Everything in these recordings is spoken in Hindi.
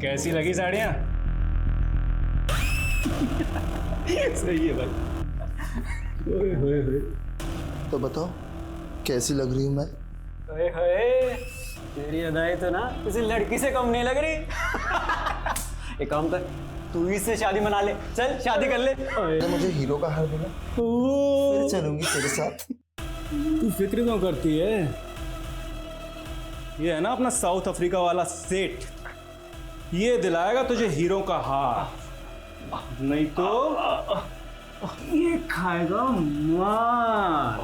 कैसी लगी साड़ियाँ? सही है भाई। ओए होए होए। तो बताओ कैसी लग रही हूँ मैं? ओए होए, तेरी अदाएं तो ना किसी लड़की से कम नहीं लग रही। एक काम कर, तू इससे शादी मना ले, चल शादी कर ले। अरे मुझे हीरो का हार देना, फिर चलूंगी तेरे साथ। तू फिक्र क्यों करती है? ये है ना अपना साउथ अफ्रीका वाला सेठ, ये दिलाएगा तुझे हीरो का हार, नहीं तो ये खाएगा मार।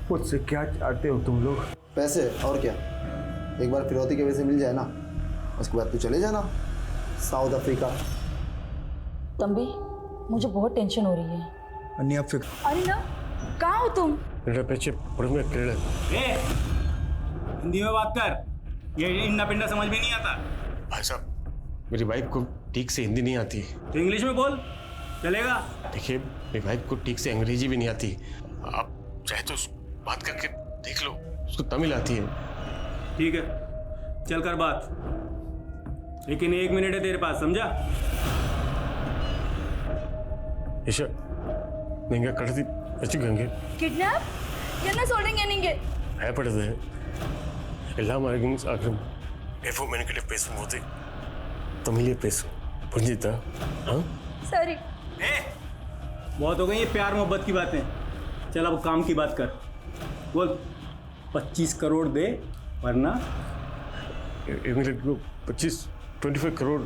मुझसे क्या चाहते हो तुम लोग? पैसे और क्या? एक बार फिरौती के वजह से मिल जाए ना, उसके बाद तू चले जाना साउथ अफ्रीका। तंबी, मुझे बहुत टेंशन हो रही है। अन्नी आप फिक्र। अरे ना, कहाँ हो तुम? हिंदी में बात कर, ये इन्ना पिंडा समझ में नहीं आता। भाई साहब, मेरी वाइफ को ठीक से हिंदी नहीं आती। तो इंग्लिश में बोल, चलेगा? देखिए, मेरी वाइफ को ठीक से अंग्रेजी भी नहीं आती। आप चाहे तो बात करके देख लो, उसको तमिल आती है। ठीक है, चल कर बात, लेकिन 1 मिनट है तेरे पास, समझा? ईशा, नहीं कड़ती अच्छी गंगे किडनैप? என்ன சொல்றீங்க நீங்க? பயப்படுது எல்லாம் ஆகும் எப்போ மெனக்கிட்ட பேசும்போது तमिल பேசும் புரிஞ்சுதா? हाँ सॉरी। बहुत हो गई ये प्यार मोहब्बत की बातें, चल अब काम की बात कर। बोल, 25 करोड़ दे वरना। मेरे को 25 करोड़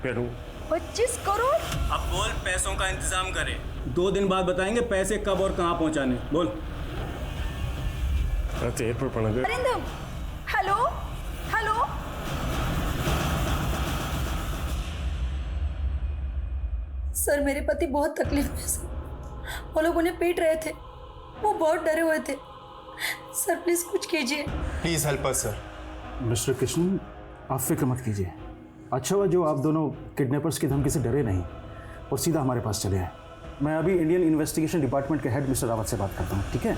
पे दूँ। 25 करोड़? अब बोल, पैसों का इंतजाम करे, 2 दिन बाद बताएंगे पैसे कब और कहाँ पहुँचाने। बोल। एयरपोर्ट पर अरिंदम, हेलो हेलो। सर, मेरे पति बहुत तकलीफ में सर, वो लोग उन्हें पीट रहे थे, वो बहुत डरे हुए थे। सर प्लीज कुछ कीजिए। Please help us sir. Mister Krishna, आप फिक्र मत कीजिए। अच्छा हुआ जो आप दोनों किडनैपर्स की धमकी से डरे नहीं और सीधा हमारे पास चले आए। मैं अभी इंडियन इन्वेस्टिगेशन डिपार्टमेंट के हेड मिस्टर रावत से बात करता हूँ, ठीक है?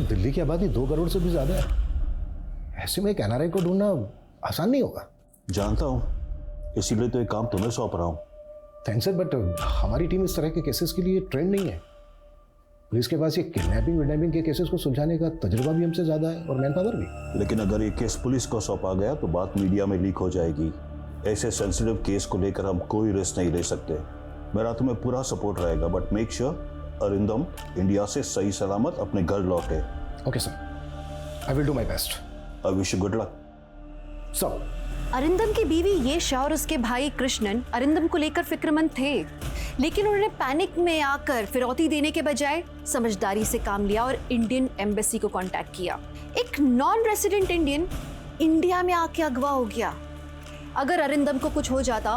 दिल्ली की आबादी 2 करोड़ से भी ज्यादा है, ऐसे में एक एनआरआई को ढूंढना आसान नहीं होगा। जानता हूं, इसीलिए तो एक काम तुम्हें सौंप रहा हूं। थैंक्स सर, बट हमारी टीम इस तरह के केसेस के लिए ट्रेंड नहीं है। पुलिस के पास ये किडनैपिंग विडनैपिंग के केसेस को सुलझाने का तजुर्बा भी हमसे ज्यादा है और मैन पावर भी। लेकिन अगर ये केस पुलिस को सौंपा गया तो बात मीडिया में लीक हो जाएगी। ऐसे सेंसिटिव केस को लेकर हम कोई रिस्क नहीं ले सकते। मेरा तुम्हें पूरा सपोर्ट रहेगा, but make sure Arindam India से सही सलामत अपने घर लौटे। Okay sir, I will do my best. I wish you good luck sir. Arindam की बीवी येशा और उसके भाई कृष्णन अरिंदम को लेकर फिक्रमंद थे, लेकिन उन्होंने पैनिक में आकर फिरौती देने के बजाय समझदारी से काम लिया और इंडियन एम्बेसी को कांटेक्ट किया। एक नॉन रेसिडेंट इंडियन इंडिया में आके अगवा हो गया। अगर अरिंदम को कुछ हो जाता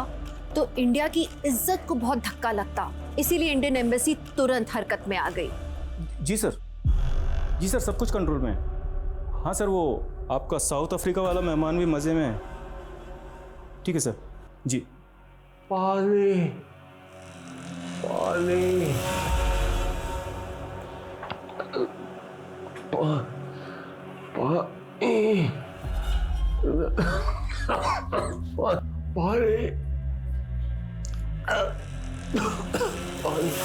तो इंडिया की इज्जत को बहुत धक्का लगता, इसीलिए इंडियन एम्बेसी तुरंत हरकत में आ गई। जी सर, जी सर, सब कुछ कंट्रोल में है। हाँ सर, वो आपका साउथ अफ्रीका वाला मेहमान भी मज़े में है। ठीक है सर। जी। पानी पानी पानी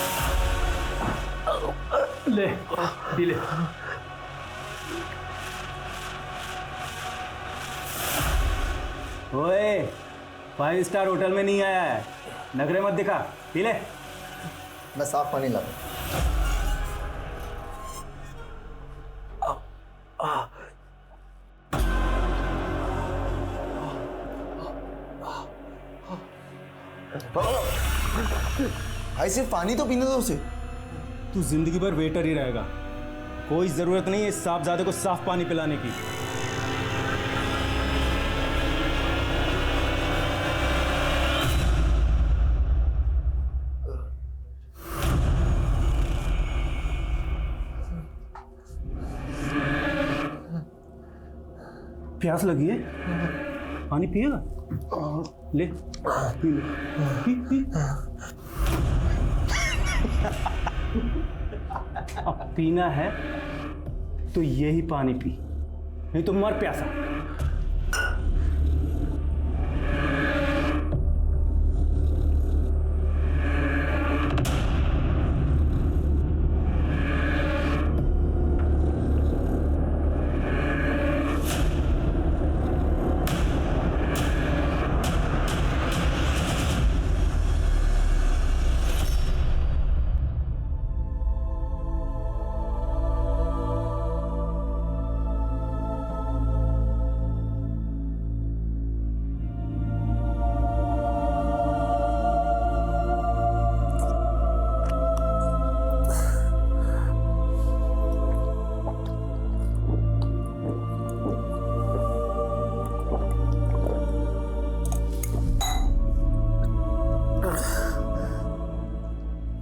ले पी ले। ओए, 5 स्टार होटल में नहीं आया है, नखरे मत दिखा, पी ले। मैं साफ पानी ला दूं। भाई सिर्फ पानी तो पीने दो उसे। तू जिंदगी भर वेटर ही रहेगा, कोई जरूरत नहीं है इस साहबजादे को साफ पानी पिलाने की। प्यास लगी है, पानी पिएगा? ले पी ले, पी। अब पीना है तो यही पानी पी, नहीं तो मर प्यासा।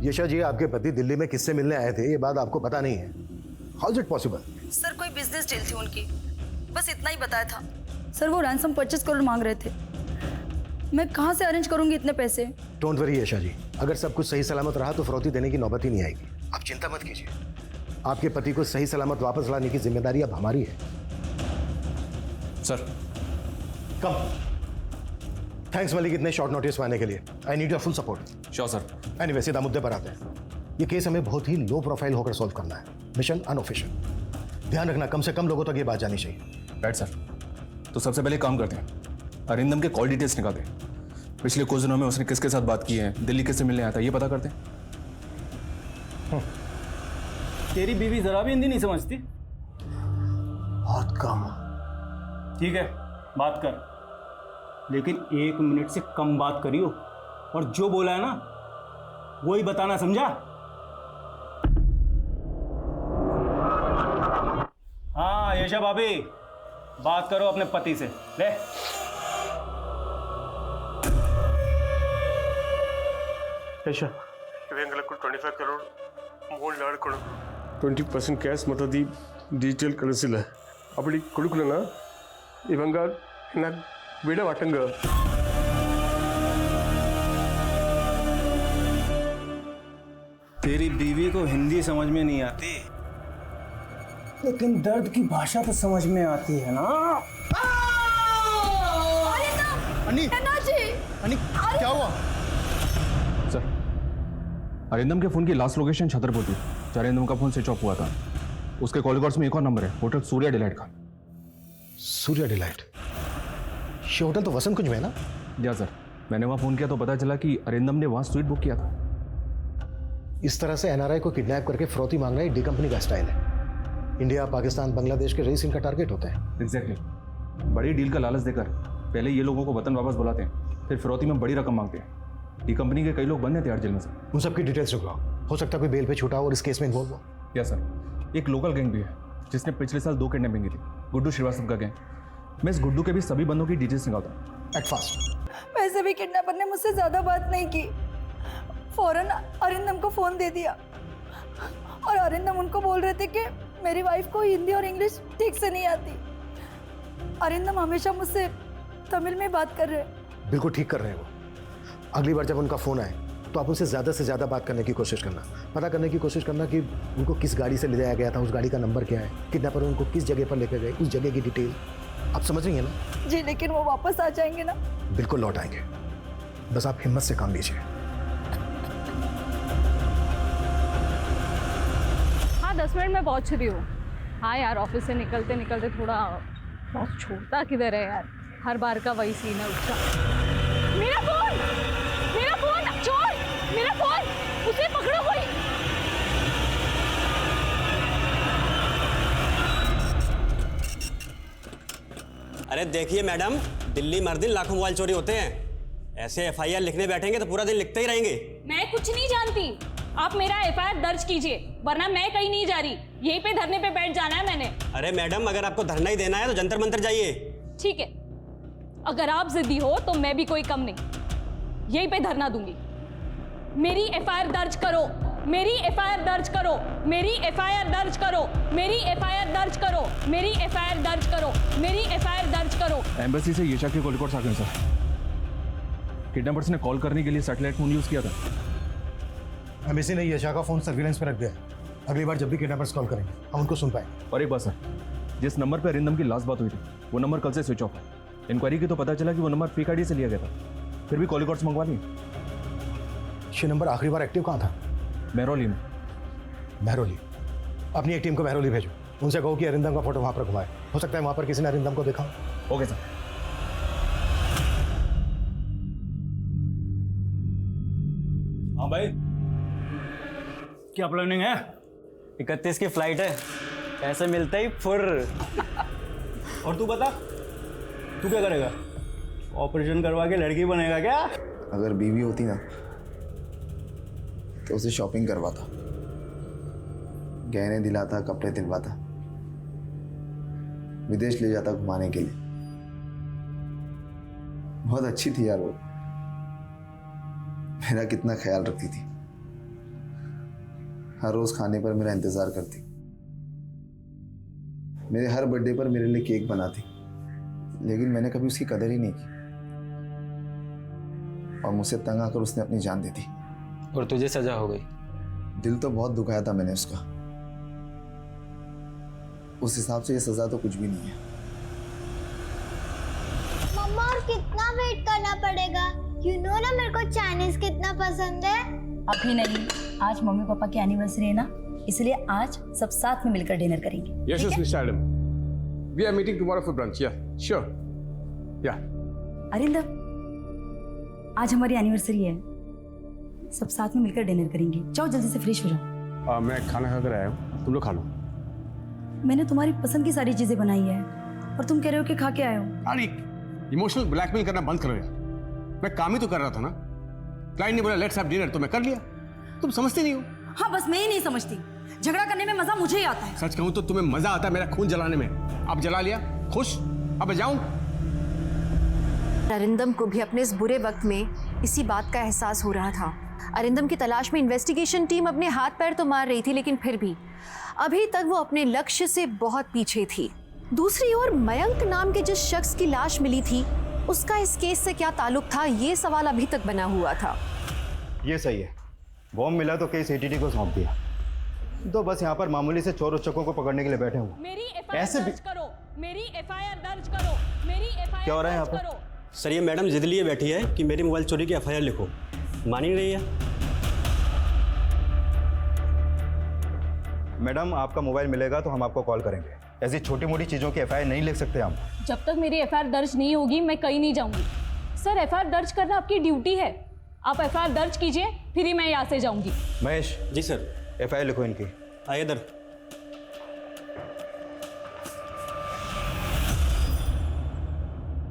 यशा जी, आपके पति दिल्ली में किससे मिलने आए थे ये बात आपको पता नहीं है? How is it possible? Sir कोई बिजनेस डील थी उनकी, बस इतना ही बताया था। सर वो रैंसम 25 करोड़ मांग रहे थे, मैं कहाँ से अरेंज करूंगी इतने पैसे? डोंट वरी यशा जी, अगर सब कुछ सही सलामत रहा तो फिरौती देने की नौबत ही नहीं आएगी। आप चिंता मत कीजिए, आपके पति को सही सलामत वापस लाने की जिम्मेदारी अब हमारी है। सर कम। थैंक्स मलिक, इतने शॉर्ट नोटिस में आने के लिए। I need your full support. Sure sir. Anyway, सीधा मुद्दे पर आते हैं। ये केस हमें बहुत ही लो प्रोफाइल होकर सॉल्व करना है, मिशन अनऑफिशियल। ध्यान रखना, कम से कम लोगों तक ये बात जानी चाहिए। Right sir. तो सबसे पहले काम करते हैं, अरिंदम के कॉल डिटेल्स निकालते हैं। पिछले कुछ दिनों में उसने किसके साथ बात की है, दिल्ली किससे मिलने आया था, ये पता करते हैं। तेरी बीवी जरा भी हिंदी नहीं समझती? बहुत कम। ठीक है, बात कर, लेकिन 1 मिनट से कम बात करियो, और जो बोला है ना वही बताना, समझा? हाँ यशा भाभी, बात करो अपने पति से। ले ಯಶ ಇವೆಂಗಲ 25 ಕರೋಡ್ ಮೂಲ ಆಡ್ಕೊಂಡು 20% ಕ್ಯಾಶ್ ಮತ್ತದಿ ಡಿಜಿಟಲ್ ಕಳಿಸಿಲ್ಲ ಅಪ್ಪಡಿ ಕೊಡುಕಲನ ಇವಂಗ ನಾ ಬಿಡ ವಾಟಂಗ तेरी बीवी को हिंदी समझ में नहीं आती, लेकिन दर्द की भाषा तो समझ में आती है ना। अन्नी, अन्नी, क्या हुआ? सर, अरिंदम के फोन की लास्ट लोकेशन छतरपुर थी। अरिंदम का फोन स्विच ऑफ हुआ था। उसके कॉल रिकॉर्ड्स में एक और नंबर है, होटल सूर्या डिलाइट का। सूर्या डिलाइट? ये होटल तो वसंत कुंज में है ना? या सर, मैंने वहाँ फ़ोन किया तो पता चला कि अरिंदम ने वहाँ स्वीट बुक किया था। इस तरह से एनआरआई को किडनैप करके फिरौती मांगना डी कंपनी का स्टाइल है। इंडिया, पाकिस्तान, बांग्लादेश के रईस इनका टारगेट होते हैं। एग्जैक्टली। बड़ी डील का लालच देकर पहले ये लोगों को वतन वापस बुलाते हैं, फिर फिरौती में बड़ी रकम मांगते हैं। डी कंपनी के कई लोग बंद हैं तिहाड़ जेल में से। उन सबकी डिटेल्स रुकवाओ, हो सकता है कोई बेल पे छूटा हो और इस केस में इन्वॉल्व हो। या सर, एक लोकल गैंग भी है जिसने पिछले साल 2 किडनैपिंग की थी, गुड्डू श्रीवास्तव का गैंग। मैं इस गुड्डू के भी सभी बंदों की डिटेल्स निकालता हूँ। Act fast. वैसे भी किडनैपर ने मुझसे ज़्यादा बात नहीं की, फौरन अरिंदम को फ़ोन दे दिया, और अरिंदम उनको बोल रहे थे कि मेरी वाइफ को हिंदी और इंग्लिश ठीक से नहीं आती। अरिंदम हमेशा मुझसे तमिल में बात कर रहे हैं। बिल्कुल ठीक कर रहे हैं वो। अगली बार जब उनका फ़ोन आए तो आप उनसे ज़्यादा से ज़्यादा बात करने की कोशिश करना, पता करने की कोशिश करना कि उनको किस गाड़ी से ले जाया गया था, उस गाड़ी का नंबर क्या है, किडनैपर उनको किस जगह पर लेकर गए, उस जगह की डिटेल। आप समझ रही हैं ना? जी, लेकिन वो वापस आ जाएंगे ना? बिल्कुल लौट आएंगे, बस आप हिम्मत से काम लीजिए। हाँ, 10 मिनट में पहुंच रही हूँ। हाँ यार, ऑफिस से निकलते निकलते थोड़ा बहुत छोड़ता किधर है यार, हर बार का वही सीन है उसका। मेरा फोन चोर, मेरा फोन, उसे पकड़ो कोई। अरे देखिए मैडम, दिल्ली मर दिन लाखों मोबाइल चोरी होते हैं। ऐसे एफआईआर लिखने बैठेंगे तो पूरा दिन लिखते ही रहेंगे। मैं कुछ नहीं जानती, आप मेरा एफआईआर दर्ज कीजिए, वरना मैं कहीं नहीं जा रही, यहीं पे धरने पे बैठ जाना है मैंने। अरे मैडम, अगर आपको धरना ही देना है तो जंतर मंतर जाइए। ठीक है, अगर आप जिद्दी हो तो मैं भी कोई कम नहीं, यहीं पे धरना दूंगी। मेरी एफआईआर दर्ज करो। मेरी एफआईआर दर्ज करो, मेरी एफआईआर दर्ज करो, मेरी एफआईआर दर्ज करो, मेरी एफआईआर दर्ज करो, मेरी एफआईआर दर्ज करो। एम्बेसी से येशा के कॉल रिकॉर्ड्स आ गए सर। किडनैपर्स ने कॉल करने के लिए सैटेलाइट फोन यूज किया था। एम्बेसी ने येशा का फोन सर्विलेंस पे रख दिया है। अगली बार जब भी किडनैपर्स कॉल करेंगे हम उनको सुन पाएंगे। और एक बात सर, जिस नंबर पर अरिंदम की लास्ट बात हुई थी वो नंबर कल से स्विच ऑफ है। इंक्वायरी की तो पता चला कि वो नंबर फेक आईडी से लिया गया था, फिर भी कॉल रिकॉर्ड्स मंगवा लिए। ये नंबर आखिरी बार एक्टिव कहाँ था? मेहरौली में। मेहरौली? अपनी एक टीम को मेहरौली भेजो, उनसे कहो कि अरिंदम का फोटो वहाँ पर घुमाए। हो सकता है वहाँ पर किसी ने अरिंदम को देखा। Okay sir. हाँ भाई, क्या प्लानिंग है? 31 की फ्लाइट है, पैसे मिलते ही फुर। और तू बता, तू क्या करेगा? ऑपरेशन करवा के लड़की बनेगा क्या? अगर बीवी होती ना तो उसे शॉपिंग करवाता, गहने दिलाता, कपड़े दिलवाता, विदेश ले जाता घुमाने के लिए। बहुत अच्छी थी यार वो, मेरा कितना ख्याल रखती थी। हर रोज खाने पर मेरा इंतजार करती, मेरे हर बर्थडे पर मेरे लिए केक बनाती, लेकिन मैंने कभी उसकी कदर ही नहीं की और मुझसे तंग आकर उसने अपनी जान दे दी। और तुझे सजा हो गई? दिल तो बहुत दुखाया था मैंने उसका। उस हिसाब से ये सजा तो कुछ भी नहीं है। मम्मा और कितना वेट करना पड़ेगा? यू नो ना मेरे को चाइनीज कितना पसंद है। अभी नहीं, आज मम्मी पापा की एनिवर्सरी है ना, इसलिए आज सब साथ में मिलकर डिनर करेंगे। Yes, yes, Mr. Adam. We are meeting tomorrow for brunch. Yeah, sure. Yeah. Arindam, आज हमारी एनिवर्सरी है, सब साथ में मिलकर डिनर करेंगे। जाओ जल्दी से फ्रेश हो जाओ। मैं खाना खाकर आया हूँ, तुम लोग खा लो। मैंने तुम्हारी पसंद की सारी चीजें बनाई है और तुम कह रहे हो कि खा के आए हो। अरे इमोशनल ब्लैकमेल करना बंद करो यार। मैं काम ही तो कर रहा था ना। क्लाइंट ने बोला लेट्स हैव डिनर, तो मैं कर लिया। तुम समझते नहीं हो। हाँ, बस मैं ही नहीं समझती। झगड़ा करने में मजा मुझे ही आता है। सच कहूँ तो तुम्हें मजा आता है मेरा खून जलाने में। अब जला लिया, खुश? अब जाऊं? अरिंदम को भी अपने इस बुरे वक्त में इसी बात का एहसास हो रहा था। अरिंदम की तलाश में इन्वेस्टिगेशन टीम अपने हाथ पैर तो मार रही थी, लेकिन फिर भी अभी तक वो अपने लक्ष्य से बहुत पीछे थी। दूसरी ओर मयंक नाम के जिस शख्स की लाश मिली थी, उसका इस केस से क्या ताल्लुक था, ये सवाल अभी तक बना हुआ था। ये सही है, बॉम्ब मिला तो केस एटीटी को सौंप दिया, तो बस यहाँ पर मामूली से चोर उच्चकों को पकड़ने के लिए बैठे हुए। मेरी एफआईआर दर्ज करो, मेरी एफआईआर दर्ज करो, मेरी एफआईआर क्या हो रहा है यहाँ दर्ज पर? करो। सर, ये मैडम जिद लिए बैठी है कि मेरी मोबाइल चोरी की एफआईआर लिखो, मान ही नहीं है। मैडम, आपका मोबाइल मिलेगा तो हम आपको कॉल करेंगे। ऐसी छोटी मोटी चीज़ों की एफआईआर नहीं लिख सकते हम। जब तक मेरी एफआईआर दर्ज नहीं होगी मैं कहीं नहीं जाऊंगी। सर, एफआईआर दर्ज करना आपकी ड्यूटी है। आप एफआईआर दर्ज कीजिए, फिर ही मैं यहाँ से जाऊंगी। महेश। जी सर। एफआईआर लिखो इनकी। आइए इधर।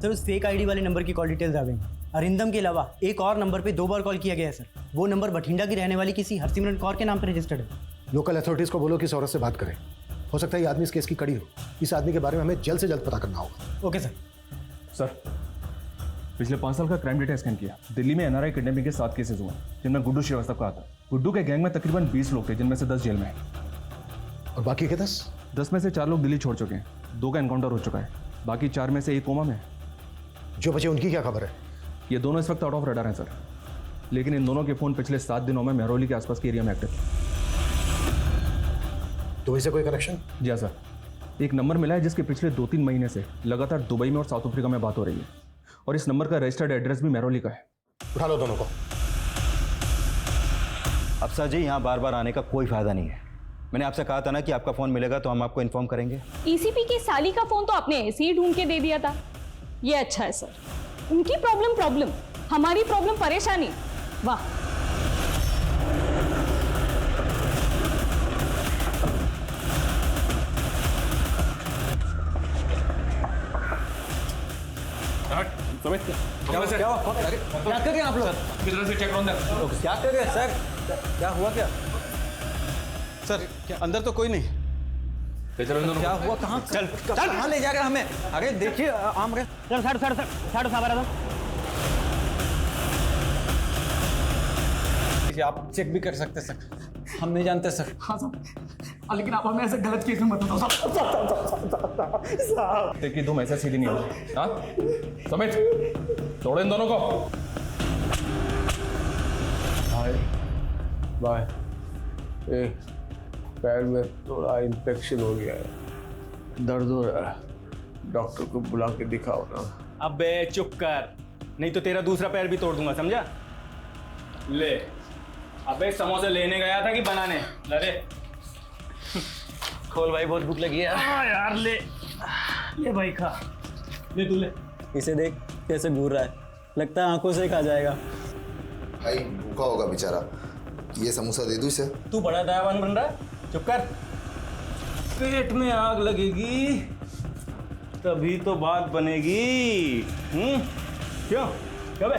सर, उस फेक आईडी वाले नंबर की कॉल डिटेल्स आ गई। अरिंदम के अलावा एक और नंबर पे 2 बार कॉल किया गया है सर। वो नंबर बठिंडा की रहने वाली किसी हरसिमरन कौर के नाम पर रजिस्टर्ड है। लोकल अथॉरिटीज़ को बोलो कि इस औरत से बात करें। हो सकता है ये आदमी इस केस की कड़ी हो। इस आदमी के बारे में हमें जल्द से जल्द पता करना होगा। Okay sir. सर, पिछले 5 साल का क्राइम डेटा स्कैन किया। दिल्ली में एनआरआई किडनैपिंग के 7 केसेस हुए, जिनमें गुड्डू श्रीवास्तव का आता। गुड्डू के गैंग में तकरीबन 20 लोग थे, जिनमें से 10 जेल में हैं। और बाकी के 10 में से 4 लोग दिल्ली छोड़ चुके हैं, 2 का एनकाउंटर हो चुका है। बाकी 4 में से 1 कोमा में है। जो बचे उनकी क्या खबर है? ये दोनों इस वक्त आउट ऑफ रडार हैं सर, लेकिन इन दोनों के फोन पिछले 7 दिनों में मेहरौली के आसपास के एरिया में एक्टिव। तो इससे कोई कनेक्शन? जी हाँ सर, एक नंबर मिला है जिसके पिछले 2-3 महीने से लगातार दुबई में और साउथ अफ्रीका में बात हो रही है, और इस नंबर का रजिस्टर्ड एड्रेस भी मेहरौली का है। उठा लो दोनों को। अफसर जी, यहाँ बार बार आने का कोई फायदा नहीं है। मैंने आपसे कहा था ना कि आपका फ़ोन मिलेगा तो हम आपको इन्फॉर्म करेंगे। ईसीपी की साली का फोन तो आपने ऐसे ही ढूंढ के दे दिया था। ये अच्छा है सर। उनकी प्रॉब्लम, हमारी प्रॉब्लम परेशानी। वाह। क्या कर रहे हैं आप लोग? किधर से चेक रहा हूं? क्या कर रहे हैं सर? क्या हुआ? क्या सर, क्या अंदर तो कोई नहीं? क्या हुआ? कहाँ चल कहाँ ले जाएगा हमें? अरे देखिए आम रे। चल साढ़े आप चेक भी कर सकते सर। हम नहीं जानते सर। हाँ साहब, लेकिन आप हमें ऐसे गलत केस में मत बताओ साहब। देखिए तुम ऐसा सीधी नहीं हो। हाँ समित, छोड़ो इन दोनों को। भाई बाय, पैर में थोड़ा इन्फेक्शन हो गया है, दर्द हो रहा है, डॉक्टर को बुला के दिखाओ ना। अबे चुप कर, नहीं तो तेरा दूसरा पैर भी तोड़ दूंगा, समझा? ले, अबे समोसे लेने गया था कि बनाने? लरे खोल भाई, बहुत भूख लगी है यार। ले भाई खा, ले तू ले। इसे देख कैसे घूर रहा है, लगता है आंखों से खा जाएगा। भाई भूखा होगा बेचारा, ये समोसा दे दूँ इसे? तू बड़ा दयावान बन रहा है, चुप कर। पेट में आग लगेगी तभी तो बात बनेगी। क्यों क्या बे?